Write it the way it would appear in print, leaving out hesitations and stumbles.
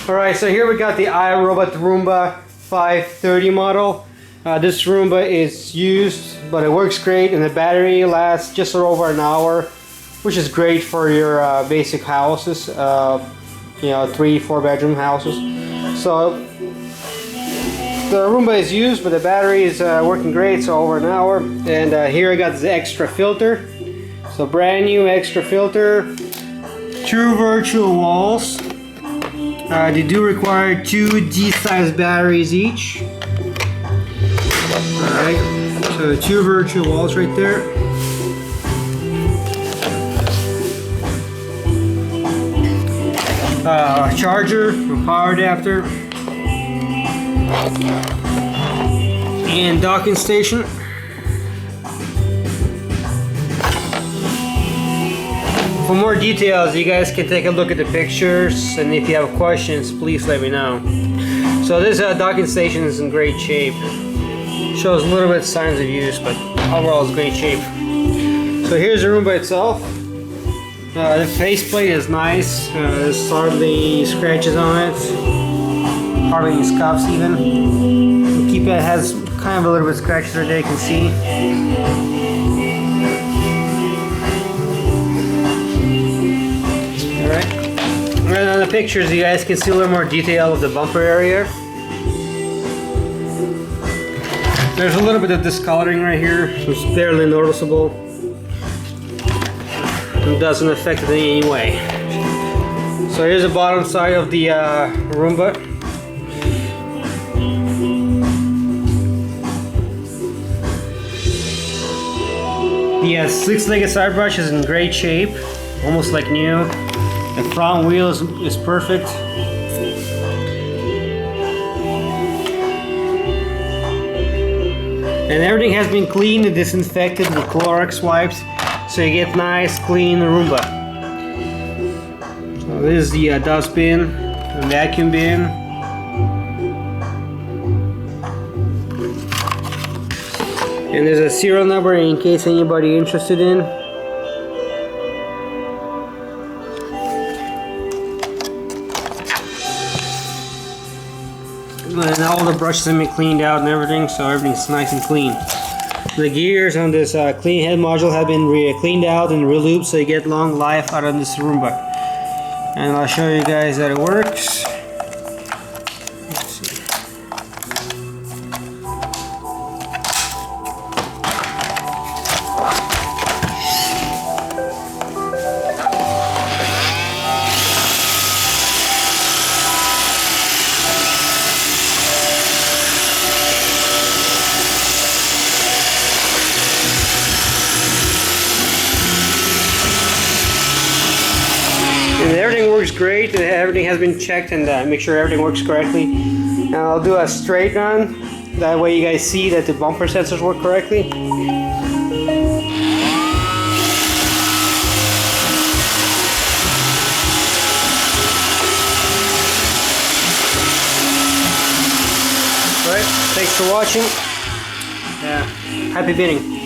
Alright, so here we got the iRobot Roomba 530 model. This Roomba is used, but it works great, and the battery lasts just over an hour, which is great for your basic houses, 3-4 bedroom houses. So the Roomba is used, but the battery is working great, so over an hour. And here I got this extra filter. So brand new extra filter, 2 virtual walls. They do require 2 D-sized batteries each. Alright, so 2 virtual walls right there. Charger, a power adapter, and docking station. For more details, you guys can take a look at the pictures, and if you have questions, please let me know. So this docking station is in great shape. Shows a little bit of signs of use, but overall it's great shape. So here's the Roomba itself. The faceplate is nice. There's hardly scratches on it, hardly any scuffs even. The keypad has kind of a little bit of scratches right there, you can see. Alright. And on the pictures you guys can see a little more detail of the bumper area. There's a little bit of discoloring right here. It's barely noticeable. It doesn't affect it in any way. So here's the bottom side of the Roomba. The 6-legged side brush is in great shape, almost like new. The front wheel is perfect. And everything has been cleaned and disinfected with Clorox wipes, so you get nice, clean Roomba. So this is the dust bin, the vacuum bin. And there's a serial number in case anybody interested in. And all the brushes have been cleaned out and everything, so everything's nice and clean. The gears on this clean head module have been cleaned out and re-lubed, so you get long life out of this Roomba. And I'll show you guys that it works. Let's see. And everything works great, and everything has been checked, and make sure everything works correctly. And I'll do a straight run, that way you guys see that the bumper sensors work correctly. Alright, thanks for watching. Happy bidding.